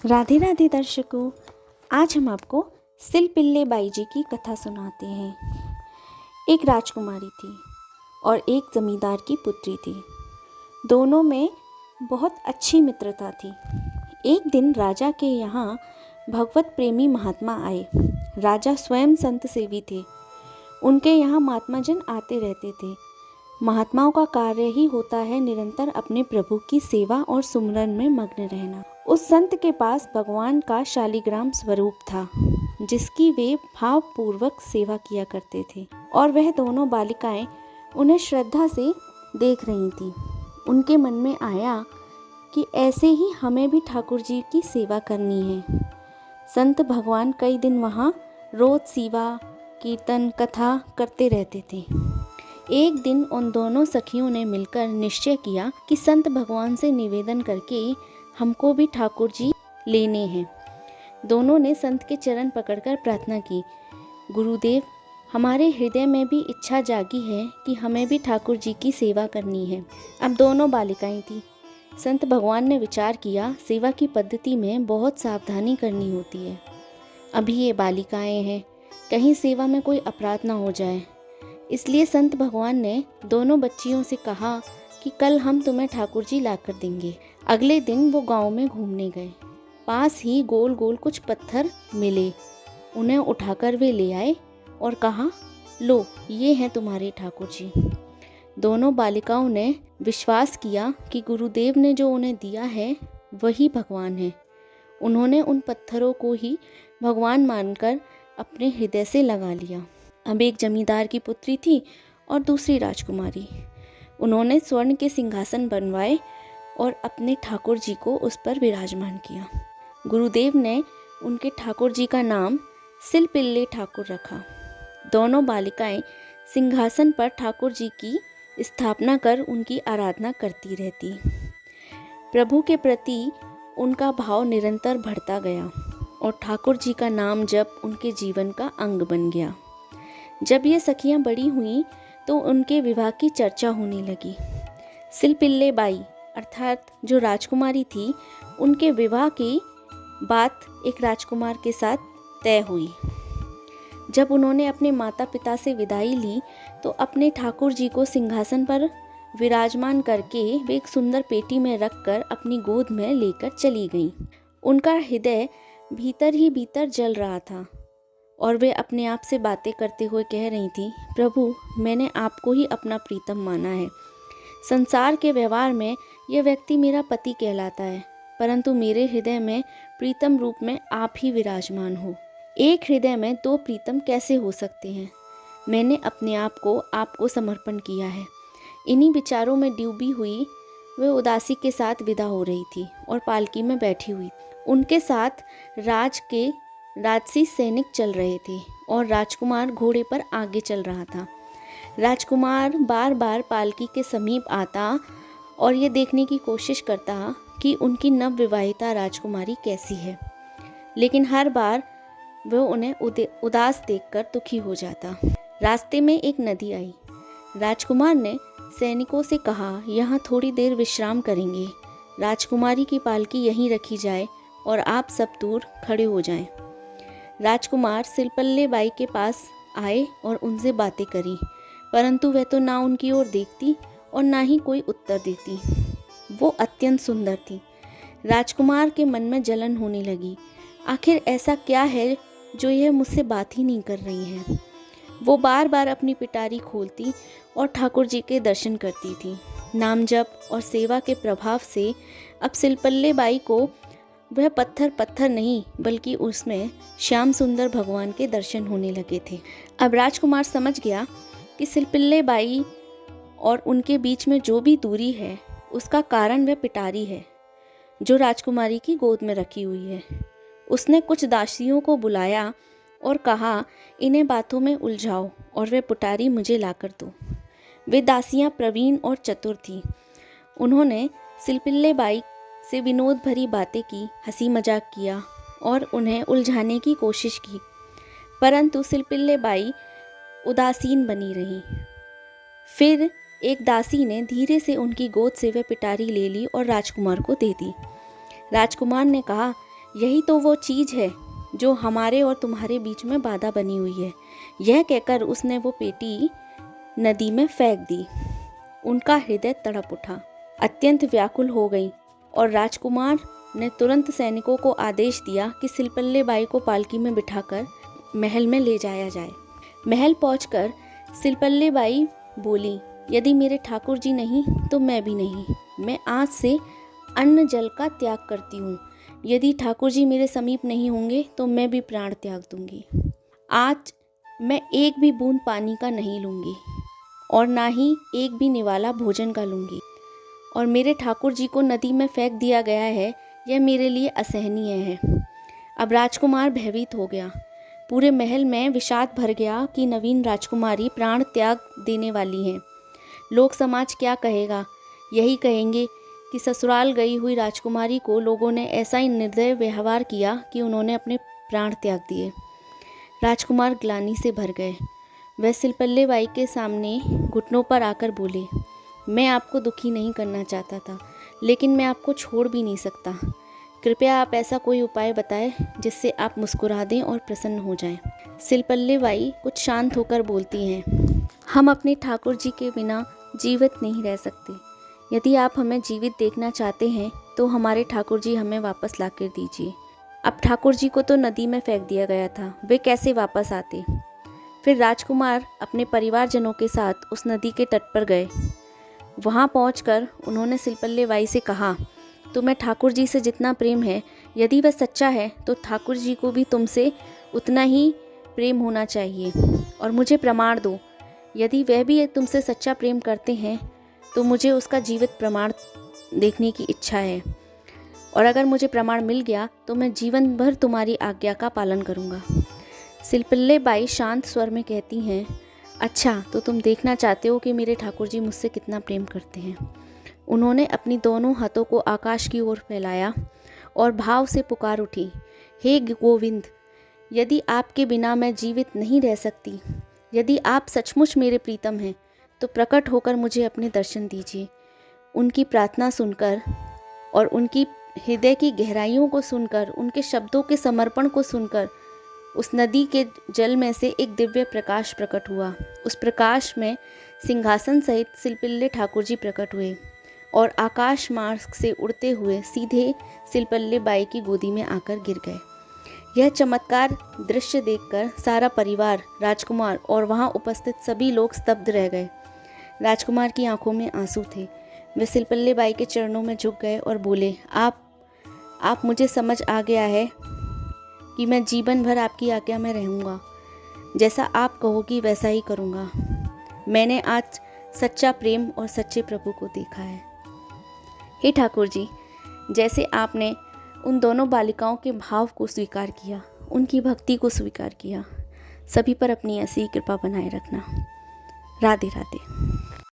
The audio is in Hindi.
राधे राधे दर्शकों, आज हम आपको सिलपिल्ले बाई जी की कथा सुनाते हैं। एक राजकुमारी थी और एक जमींदार की पुत्री थी। दोनों में बहुत अच्छी मित्रता थी। एक दिन राजा के यहाँ भगवत प्रेमी महात्मा आए। राजा स्वयं संत सेवी थे। उनके यहाँ महात्मा जन आते रहते थे। महात्माओं का कार्य ही होता है निरंतर अपने प्रभु की सेवा और सुमरन में मग्न रहना। उस संत के पास भगवान का शालिग्राम स्वरूप था, जिसकी वे भावपूर्वक सेवा किया करते थे, और वह दोनों बालिकाएं उन्हें श्रद्धा से देख रही थीं। उनके मन में आया कि ऐसे ही हमें भी ठाकुर जी की सेवा करनी है। संत भगवान कई दिन वहाँ रोज सेवा, कीर्तन, कथा करते रहते थे। एक दिन उन दोनों सखियों ने मिलकर निश्चय किया कि संत भगवान से निवेदन करके हमको भी ठाकुर जी लेने हैं। दोनों ने संत के चरण पकड़कर प्रार्थना की, गुरुदेव, हमारे हृदय में भी इच्छा जागी है कि हमें भी ठाकुर जी की सेवा करनी है। अब दोनों बालिकाएं थीं। संत भगवान ने विचार किया, सेवा की पद्धति में बहुत सावधानी करनी होती है। अभी ये बालिकाएं हैं, कहीं सेवा में कोई अपराध ना हो जाए। इसलिए संत भगवान ने दोनों बच्चियों से कहा कि कल हम तुम्हें ठाकुर जी लाकर देंगे। अगले दिन वो गांव में घूमने गए। पास ही गोल गोल कुछ पत्थर मिले। उन्हें उठाकर वे ले आए और कहा, लो, ये हैं तुम्हारे ठाकुर जी। दोनों बालिकाओं ने विश्वास किया कि गुरुदेव ने जो उन्हें दिया है वही भगवान है। उन्होंने उन पत्थरों को ही भगवान मानकर अपने हृदय से लगा लिया। अब एक जमींदार की पुत्री थी और दूसरी राजकुमारी। उन्होंने स्वर्ण के सिंहासन बनवाए और अपने ठाकुर जी को उस पर विराजमान किया। गुरुदेव ने उनके ठाकुर जी का नाम सिलपिल्ले ठाकुर रखा। दोनों बालिकाएं सिंहासन पर ठाकुर जी की स्थापना कर उनकी आराधना करती रहती। प्रभु के प्रति उनका भाव निरंतर बढ़ता गया और ठाकुर जी का नाम जप उनके जीवन का अंग बन गया। जब ये सखियां बड़ी हुईं तो उनके विवाह की चर्चा होने लगी। सिलपिल्ले बाई अर्थात जो राजकुमारी थी, उनके विवाह की बात एक राजकुमार के साथ तय हुई। जब उन्होंने अपने माता पिता से विदाई ली तो अपने ठाकुर जी को सिंहासन पर विराजमान करके वे एक सुंदर पेटी में रखकर अपनी गोद में लेकर चली गईं। उनका हृदय भीतर ही भीतर जल रहा था और वे अपने आप से बातें करते हुए कह रही थी, प्रभु, मैंने आपको ही अपना प्रीतम माना है। संसार के व्यवहार में यह व्यक्ति मेरा पति कहलाता है, परंतु मेरे हृदय में प्रीतम रूप में आप ही विराजमान हो। एक हृदय में दो प्रीतम कैसे हो सकते हैं? मैंने अपने आप को आपको समर्पण किया है। इन्हीं विचारों में डूबी हुई वे उदासी के साथ विदा हो रही थी और पालकी में बैठी हुई। उनके साथ राजसी सैनिक चल रहे थे और राजकुमार घोड़े पर आगे चल रहा था। राजकुमार बार बार पालकी के समीप आता और ये देखने की कोशिश करता कि उनकी नवविवाहिता राजकुमारी कैसी है, लेकिन हर बार वह उन्हें उदास देखकर दुखी हो जाता। रास्ते में एक नदी आई। राजकुमार ने सैनिकों से कहा, यहाँ थोड़ी देर विश्राम करेंगे। राजकुमारी की पालकी यहीं रखी जाए और आप सब दूर खड़े हो जाएं। राजकुमार सिलपिल्ले बाई के पास आए और उनसे बातें करी, परंतु वह तो ना उनकी ओर देखती और ना ही कोई उत्तर देती। वो अत्यंत सुंदर थी। राजकुमार के मन में जलन होने लगी। आखिर ऐसा क्या है जो यह मुझसे बात ही नहीं कर रही है? वो बार बार अपनी पिटारी खोलती और ठाकुर जी के दर्शन करती थी। नाम जप और सेवा के प्रभाव से अब सिलपिल्ले बाई को वह पत्थर नहीं, बल्कि उसमें श्याम सुंदर भगवान के दर्शन होने लगे थे। अब राजकुमार समझ गया कि सिलपिल्ले बाई और उनके बीच में जो भी दूरी है, उसका कारण वह पिटारी है जो राजकुमारी की गोद में रखी हुई है। उसने कुछ दासियों को बुलाया और कहा, इन्हें बातों में उलझाओ और वह पिटारी मुझे लाकर दो। वे दासियां प्रवीण और चतुर थीं। उन्होंने सिलपिल्ले बाई से विनोद भरी बातें की, हंसी मजाक किया और उन्हें उलझाने की कोशिश की, परंतु सिलपिल्ले बाई उदासीन बनी रही। फिर एक दासी ने धीरे से उनकी गोद से वह पिटारी ले ली और राजकुमार को दे दी। राजकुमार ने कहा, यही तो वो चीज़ है जो हमारे और तुम्हारे बीच में बाधा बनी हुई है। यह कहकर उसने वो पेटी नदी में फेंक दी। उनका हृदय तड़प उठा, अत्यंत व्याकुल हो गई और राजकुमार ने तुरंत सैनिकों को आदेश दिया कि सिलपल्ले बाई को पालकी में बिठाकर महल में ले जाया जाए। महल पहुंचकर सिलपल्ले बाई बोली, यदि मेरे ठाकुर जी नहीं तो मैं भी नहीं। मैं आज से अन्न जल का त्याग करती हूँ। यदि ठाकुर जी मेरे समीप नहीं होंगे तो मैं भी प्राण त्याग दूंगी। आज मैं एक भी बूंद पानी का नहीं लूँगी और ना ही एक भी निवाला भोजन का लूँगी। और मेरे ठाकुर जी को नदी में फेंक दिया गया है, यह मेरे लिए असहनीय है। अब राजकुमार भयभीत हो गया। पूरे महल में विषाद भर गया कि नवीन राजकुमारी प्राण त्याग देने वाली है। लोक समाज क्या कहेगा? यही कहेंगे कि ससुराल गई हुई राजकुमारी को लोगों ने ऐसा ही निर्दय व्यवहार किया कि उन्होंने अपने प्राण त्याग दिए। राजकुमार ग्लानि से भर गए। वह सिलपल्ले बाई के सामने घुटनों पर आकर बोले, मैं आपको दुखी नहीं करना चाहता था, लेकिन मैं आपको छोड़ भी नहीं सकता। कृपया आप ऐसा कोई उपाय बताएं जिससे आप मुस्कुरा दें और प्रसन्न हो जाएं। सिलपल्ले बाई कुछ शांत होकर बोलती हैं, हम अपने ठाकुर जी के बिना जीवित नहीं रह सकते। यदि आप हमें जीवित देखना चाहते हैं तो हमारे ठाकुर जी हमें वापस ला कर दीजिए। अब ठाकुर जी को तो नदी में फेंक दिया गया था, वे कैसे वापस आते? फिर राजकुमार अपने परिवारजनों के साथ उस नदी के तट पर गए। वहाँ पहुंचकर उन्होंने सिलपल्ले बाई से कहा, तुम्हें ठाकुर जी से जितना प्रेम है, यदि वह सच्चा है तो ठाकुर जी को भी तुमसे उतना ही प्रेम होना चाहिए। और मुझे प्रमाण दो, यदि वह भी तुमसे सच्चा प्रेम करते हैं तो मुझे उसका जीवित प्रमाण देखने की इच्छा है। और अगर मुझे प्रमाण मिल गया तो मैं जीवन भर तुम्हारी आज्ञा का पालन करूँगा। सिलपल्ले बाई शांत स्वर में कहती हैं, अच्छा तो तुम देखना चाहते हो कि मेरे ठाकुर जी मुझसे कितना प्रेम करते हैं। उन्होंने अपनी दोनों हाथों को आकाश की ओर फैलाया और भाव से पुकार उठी, हे गोविंद, यदि आपके बिना मैं जीवित नहीं रह सकती, यदि आप सचमुच मेरे प्रीतम हैं तो प्रकट होकर मुझे अपने दर्शन दीजिए। उनकी प्रार्थना सुनकर और उनकी हृदय की गहराइयों को सुनकर, उनके शब्दों के समर्पण को सुनकर उस नदी के जल में से एक दिव्य प्रकाश प्रकट हुआ। उस प्रकाश में सिंहासन सहित सिलपल्ले ठाकुर जी प्रकट हुए और आकाश मार्ग से उड़ते हुए सीधे सिलपल्ले बाई की गोदी में आकर गिर गए। यह चमत्कार दृश्य देखकर सारा परिवार, राजकुमार और वहाँ उपस्थित सभी लोग स्तब्ध रह गए। राजकुमार की आंखों में आंसू थे। वे सिलपल्ले बाई के चरणों में झुक गए और बोले, आप मुझे समझ आ गया है कि मैं जीवन भर आपकी आज्ञा में रहूँगा। जैसा आप कहोगी वैसा ही करूँगा। मैंने आज सच्चा प्रेम और सच्चे प्रभु को देखा है। हे ठाकुर जी, जैसे आपने उन दोनों बालिकाओं के भाव को स्वीकार किया, उनकी भक्ति को स्वीकार किया, सभी पर अपनी ऐसी कृपा बनाए रखना। राधे राधे।